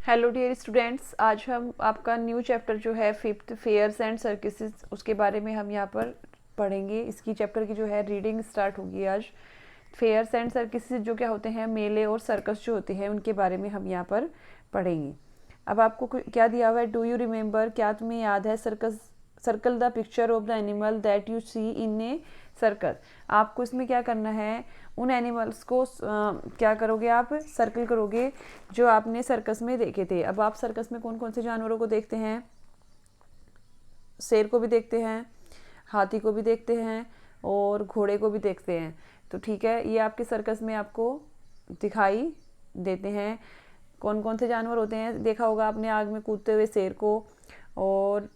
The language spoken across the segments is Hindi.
हेलो डियर स्टूडेंट्स, आज हम आपका न्यू चैप्टर जो है फिफ्थ फेयर्स एंड सर्कसेस उसके बारे में हम यहाँ पर पढ़ेंगे। इसकी चैप्टर की जो है रीडिंग स्टार्ट होगी आज। फेयर्स एंड सर्कसेस जो क्या होते हैं, मेले और सर्कस जो होते हैं, उनके बारे में हम यहाँ पर पढ़ेंगे। अब आपको क्या दिया हुआ है, डू यू रिमेंबर, क्या तुम्हें याद है, circus circle the picture of the animal that you see in a circus. आपको इसमें क्या करना है, उन एनिमल्स को क्या करोगे, आप सर्कल करोगे जो आपने सर्कस में देखे थे। अब आप सर्कस में कौन कौन से जानवरों को देखते हैं, शेर को भी देखते हैं, हाथी को भी देखते हैं और घोड़े को भी देखते हैं। तो ठीक है, ये आपके सर्कस में आपको दिखाई देते हैं। कौन कौन से जानवर होते हैं, देखा होगा आपने, आग में कूदते हुए शेर को, और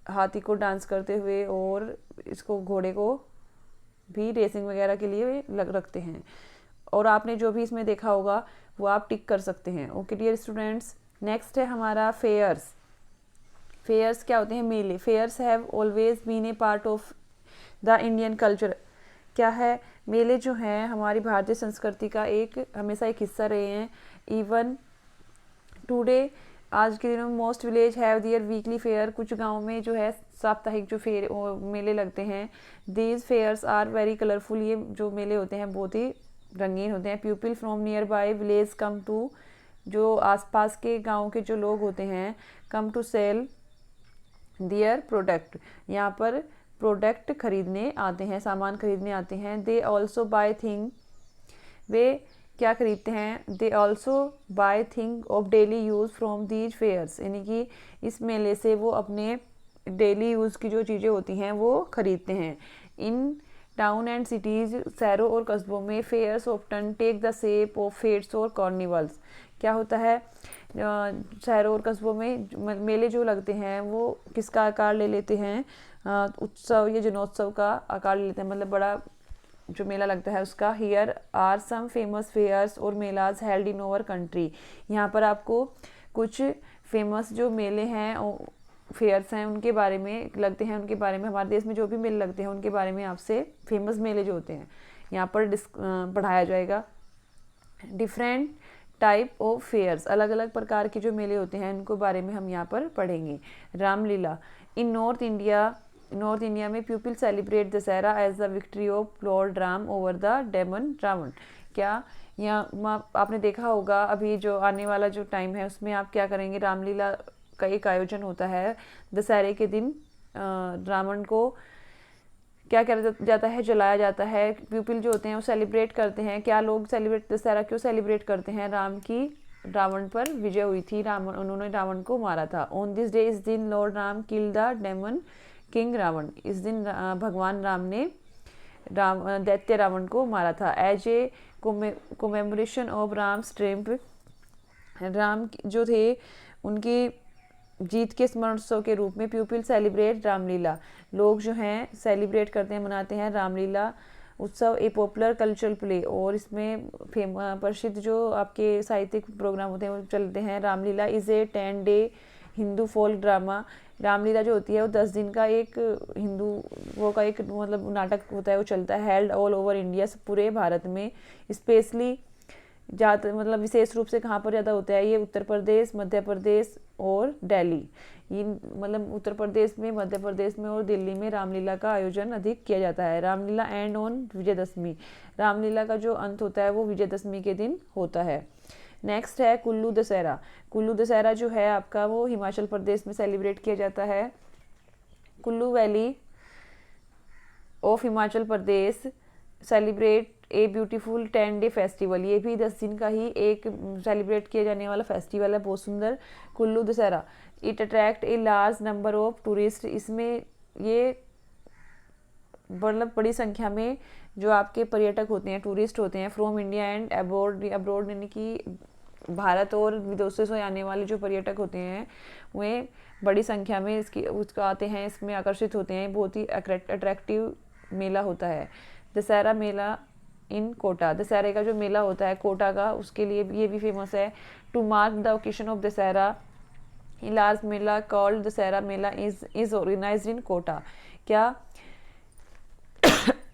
हाथी को डांस करते हुए, और इसको घोड़े को भी रेसिंग वगैरह के लिए रखते हैं। और आपने जो भी इसमें देखा होगा वो आप टिक कर सकते हैं। ओके डियर स्टूडेंट्स, नेक्स्ट है हमारा फेयर्स। फेयर्स क्या होते हैं, मेले। Fairs have always been a part of the Indian culture. क्या है, मेले जो हैं हमारी भारतीय संस्कृति का हमेशा एक हिस्सा रहे हैं। इवन टुडे, आज के दिनों में most village have their weekly fair. कुछ गाँव में जो है साप्ताहिक जो फेयर मेले लगते हैं। These fairs are very colourful. ये जो मेले होते हैं बहुत ही रंगीन होते हैं। People from nearby village come to, जो आसपास के गांव के जो लोग होते हैं, come to sell their product. यहाँ पर प्रोडक्ट खरीदने आते हैं, सामान खरीदने आते हैं। दे ऑल्सो बाय थिंग, वे क्या खरीदते हैं, they also buy thing of daily use from these fairs. यानी कि इस मेले से वो अपने डेली यूज़ की जो चीज़ें होती हैं वो खरीदते हैं। इन टाउन एंड सिटीज़, शहरों और कस्बों में, fairs often take the shape of fetes और कॉर्निवल्स। क्या होता है, शहरों और कस्बों में मेले जो लगते हैं वो किसका आकार ले लेते हैं, उत्सव या जनोत्सव का आकार ले लेते हैं। मतलब बड़ा जो मेला लगता है उसका। Here are some famous fairs और melas held in over country. यहाँ पर आपको कुछ फेमस जो मेले हैं, फेयर्स हैं, उनके बारे में लगते हैं, उनके बारे में, हमारे देश में जो भी मेले लगते हैं उनके बारे में आपसे फेमस मेले जो होते हैं यहाँ पर पढ़ाया जाएगा। डिफरेंट टाइप ऑफ फेयर्स, अलग अलग प्रकार के जो मेले होते हैं उनको बारे में हम यहाँ पर पढ़ेंगे। रामलीला। इन नॉर्थ इंडिया में people celebrate Dussehra as the victory of Lord Ram over the demon Ravan. क्या यहाँ आपने देखा होगा, अभी जो आने वाला जो टाइम है उसमें आप क्या करेंगे, रामलीला का एक आयोजन होता है। दशहरे के दिन रावण को क्या किया जाता है, जलाया जाता है। पीपल जो होते हैं वो सेलिब्रेट करते हैं। क्या लोग सेलिब्रेट, दशहरा क्यों सेलिब्रेट करते हैं, राम की रावण पर विजय हुई थी, रावण, उन्होंने रावण को मारा था। ऑन दिस डे, इस दिन, Lord Ram kill the demon king Ravan. इस दिन भगवान राम ने दैत्य रावण को मारा था। As a commemoration of Ram's triumph, Ram जो थे उनकी जीत के स्मरणोत्सव के रूप में पीपल सेलिब्रेट रामलीला। लोग जो हैं सेलिब्रेट करते हैं, मनाते हैं रामलीला उत्सव। ए पॉपुलर कल्चरल प्ले, और इसमें प्रसिद्ध जो आपके साहित्यिक प्रोग्राम होते हैं वो चलते हैं। Ramlila is a 10-day Hindu folk drama. Ramlila जो होती है वो 10 दिन का एक हिंदुओं का एक मतलब नाटक होता है, वो चलता है। हेल्ड ऑल ओवर इंडिया, पूरे भारत में। स्पेशली ज़्यादा मतलब विशेष रूप से कहाँ पर ज़्यादा होता है, ये उत्तर प्रदेश, मध्य प्रदेश और दिल्ली। ये मतलब उत्तर प्रदेश में, मध्य प्रदेश में और दिल्ली में रामलीला का आयोजन अधिक किया जाता है। Ramlila end on Vijayadashami. रामलीला का जो अंत होता है वो विजयदशमी के दिन होता है। नेक्स्ट है कुल्लू दशहरा। कुल्लू दशहरा जो है आपका वो हिमाचल प्रदेश में सेलिब्रेट किया जाता है। Kullu valley of Himachal Pradesh celebrate a beautiful 10-day festival. ये भी 10 दिन का ही एक सेलिब्रेट किया जाने वाला फेस्टिवल है, बहुत सुंदर, Kullu Dussehra. It attract A large number of tourist. इसमें ये मतलब बड़ी संख्या में जो आपके पर्यटक होते हैं, टूरिस्ट होते हैं, from India and abroad. Abroad यानी कि भारत और विदेशों से आने वाले जो पर्यटक होते हैं वे बड़ी संख्या में उसको आते हैं, इसमें आकर्षित होते हैं। बहुत ही अट्रैक्टिव मेला होता है। दशहरा मेला इन कोटा। दशहरे का जो मेला होता है कोटा का, उसके लिए ये भी फेमस है। To mark the occasion of Dussehra, large mela called Dussehra mela is organised in Kota. क्या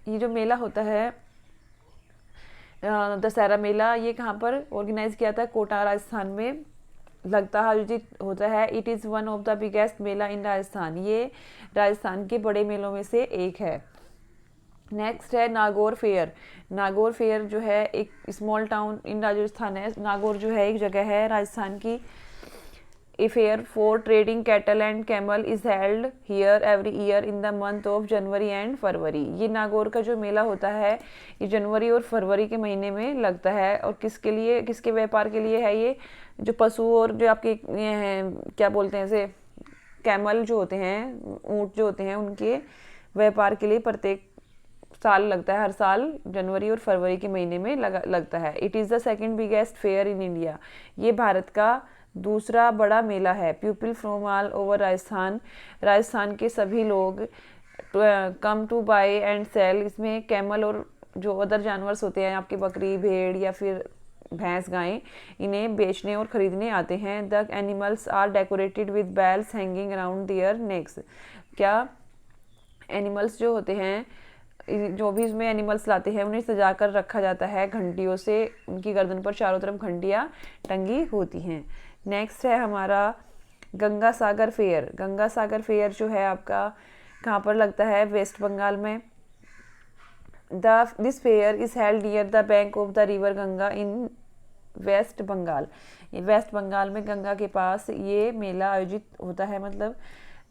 ये जो मेला होता है दशहरा मेला, ये कहाँ पर ऑर्गेनाइज किया था, कोटा राजस्थान में। लगता है आयोजित होता है। It is one of the biggest mela in Rajasthan, ये राजस्थान के बड़े मेलों में से एक है। नेक्स्ट है नागौर फेयर। नागौर फेयर जो है एक स्मॉल टाउन इन राजस्थान है। नागौर जो है एक जगह है राजस्थान की। A fair for trading cattle and camel is held here every year in the month of January and February। ये नागौर का जो मेला होता है ये जनवरी और फरवरी के महीने में लगता है। और किसके लिए, किसके व्यापार के लिए है ये? जो पशु और जो आपके ये हैं क्या बोलते हैं इसे, कैमल जो होते हैं, ऊँट जो होते हैं, उनके व्यापार के लिए प्रत्येक साल लगता है। हर साल जनवरी और फरवरी के महीने में लगता है। It is the second biggest fair in India, ये भारत का दूसरा बड़ा मेला है। People from all over Rajasthan, Rajasthan के सभी लोग come to buy and sell. इसमें कैमल और जो अदर जानवर्स होते हैं आपके बकरी भेड़ या फिर भैंस गायें, इन्हें बेचने और ख़रीदने आते हैं। The animals are decorated with bells hanging around their necks. क्या एनिमल्स जो होते हैं, जो भी इसमें एनिमल्स लाते हैं उन्हें सजा कर रखा जाता है घंटियों से। उनकी गर्दन पर चारों तरफ घंटियाँ टंगी होती हैं। नेक्स्ट है हमारा गंगा सागर फेयर। गंगा सागर फेयर जो है आपका कहाँ पर लगता है? वेस्ट बंगाल में। This fair is held near the bank of the river Ganga in West Bengal. ये वेस्ट बंगाल में गंगा के पास ये मेला आयोजित होता है। मतलब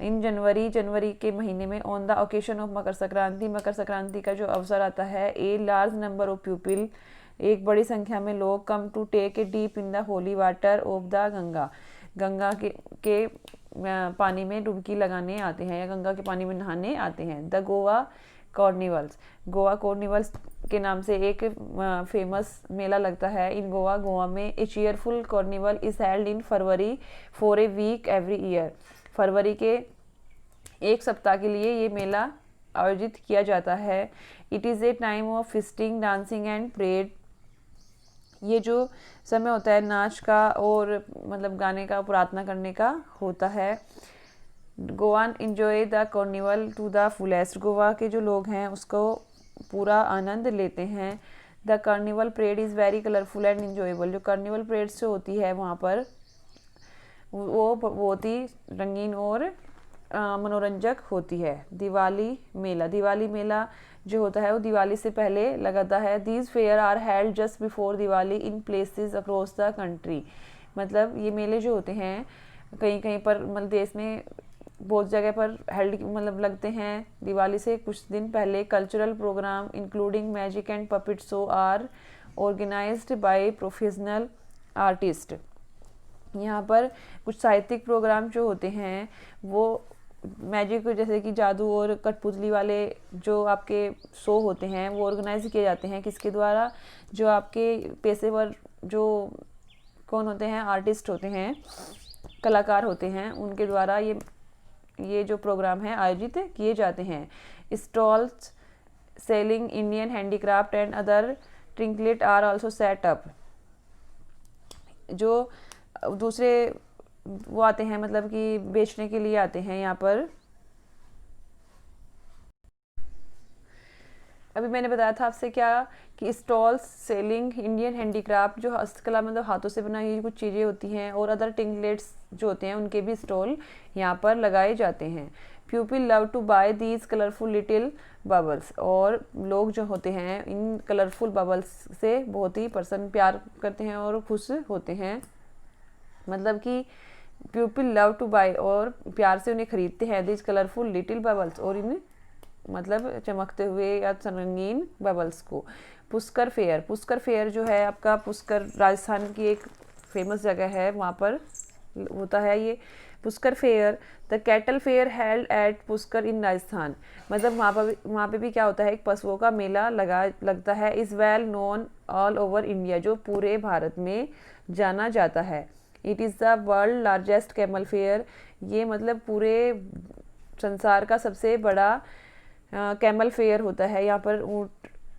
इन जनवरी के महीने में on the occasion of Makar Sankranti. Makar Sankranti का जो अवसर आता है, a large number of people, एक बड़ी संख्या में लोग come to take a dip in the holy water of the Ganga. Ganga के पानी में डुबकी लगाने आते हैं या गंगा के पानी में नहाने आते हैं। द गोवा कॉर्निवल्स, गोवा कॉर्निवल्स के नाम से एक फेमस मेला लगता है इन गोवा। गोवा में a cheerful carnival is held in February for a week every year. फरवरी के एक सप्ताह के लिए ये मेला आयोजित किया जाता है। It is a time of fisting, dancing and parade. ये जो समय होता है नाच का और मतलब गाने का, प्रार्थना करने का होता है। Goans enjoy the carnival to the fullest. Goa के जो लोग हैं उसको पूरा आनंद लेते हैं। The carnival parade is very colourful and enjoyable. जो कार्निवल परेड्स जो होती है वहाँ पर वो बहुत ही रंगीन और मनोरंजक होती है। दिवाली मेला, दिवाली मेला जो होता है वो दिवाली से पहले लगाता है। These fair are held just before Diwali in places across the country. मतलब ये मेले जो होते हैं कहीं कहीं पर मतलब देश में बहुत जगह पर हेल्ड मतलब लगते हैं दिवाली से कुछ दिन पहले। Cultural programme including magic and puppet show are organised by professional artist. यहाँ पर कुछ साहित्यिक प्रोग्राम जो होते हैं वो मैजिक, जैसे कि जादू और कठपुतली वाले जो आपके शो होते हैं वो ऑर्गेनाइज किए जाते हैं। किसके द्वारा? जो आपके पेशेवर जो कौन होते हैं, आर्टिस्ट होते हैं, कलाकार होते हैं, उनके द्वारा ये जो प्रोग्राम है आयोजित किए जाते हैं। Stalls selling Indian handicraft and other trinket are also set up. जो दूसरे वो आते हैं मतलब कि बेचने के लिए आते हैं यहाँ पर। अभी मैंने बताया था आपसे क्या कि स्टॉल्स सेलिंग इंडियन हैंडीक्राफ्ट, जो हस्तकला मतलब हाथों से बनाई हुई कुछ चीज़ें होती हैं, और अदर टिंकलेट्स जो होते हैं उनके भी स्टॉल यहाँ पर लगाए जाते हैं। People love to buy these colourful little bubbles. और लोग जो होते हैं इन कलरफुल बबल्स से बहुत ही पसंद प्यार करते हैं और खुश होते हैं। मतलब कि पीपल लव टू बाय और प्यार से उन्हें खरीदते हैं दीज कलरफुल लिटिल बबल्स, और इन मतलब चमकते हुए या रंगीन बबल्स को। पुष्कर फेयर, पुष्कर फेयर जो है आपका, पुष्कर राजस्थान की एक फेमस जगह है, वहाँ पर होता है ये Pushkar fair. The cattle fair held at Pushkar in Rajasthan. मतलब वहाँ पे भी क्या होता है, एक पशुओं का मेला लगता है। Is well known all over India, जो पूरे भारत में जाना जाता है। It is the world largest camel fair. ये मतलब पूरे संसार का सबसे बड़ा कैमल फेयर होता है। यहाँ पर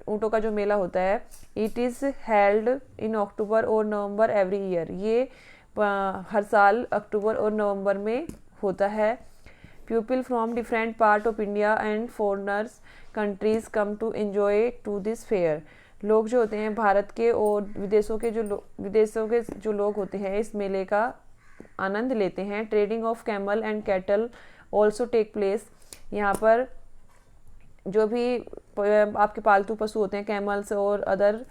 ऊँटों का जो मेला होता है। इट इज़ हेल्ड इन अक्टूबर और नवंबर एवरी ईयर। ये हर साल अक्टूबर और नवंबर में होता है। People from different part of India and foreigners countries come to enjoy to this fair. लोग जो होते हैं भारत के और विदेशों के जो लोग होते हैं इस मेले का आनंद लेते हैं। Trading of camel and cattle also take place. यहाँ पर जो भी आपके पालतू पशु होते हैं, कैमल्स और अदर,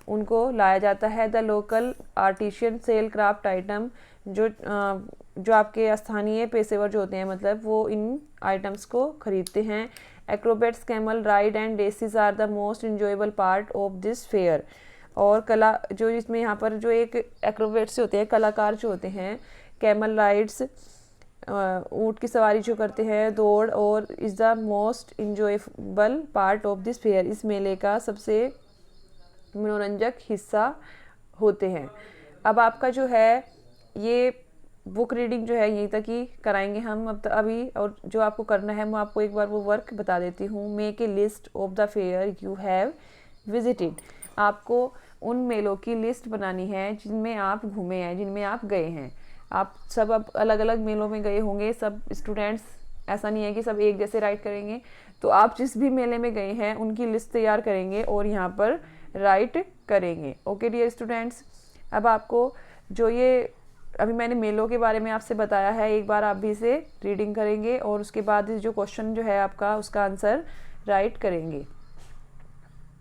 उनको लाया जाता है। The local artisan sell craft item, जो आपके स्थानीय पेशेवर जो होते हैं, मतलब वो इन आइटम्स को खरीदते हैं। Acrobats camel ride and races are the most enjoyable part of this fair. और कला जो इसमें यहाँ पर जो एक एक्रोबेट्स होते हैं, कलाकार जो होते हैं, कैमल राइड्स, ऊँट की सवारी जो करते हैं, दौड़, और is the most enjoyable part of this fair, इस मेले का सबसे मनोरंजक हिस्सा होते हैं। अब आपका जो है ये बुक रीडिंग जो है यहीं तक ही कराएंगे हम अब अभी, और जो आपको करना है मैं आपको एक बार वो वर्क बता देती हूँ। Make a list of the fair you have visited. आपको उन मेलों की लिस्ट बनानी है जिनमें आप घूमे हैं, जिनमें आप गए हैं। आप सब अब अलग अलग मेलों में गए होंगे सब स्टूडेंट्स, ऐसा नहीं है कि सब एक जैसे राइट करेंगे। तो आप जिस भी मेले में गए हैं उनकी लिस्ट तैयार करेंगे और यहाँ पर राइट करेंगे। ओके डियर स्टूडेंट्स, अब आपको जो ये अभी मैंने मेलों के बारे में आपसे बताया है, एक बार आप भी इसे रीडिंग करेंगे और उसके बाद जो क्वेश्चन जो है आपका उसका आंसर राइट करेंगे।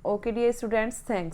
Okay dear students, thanks.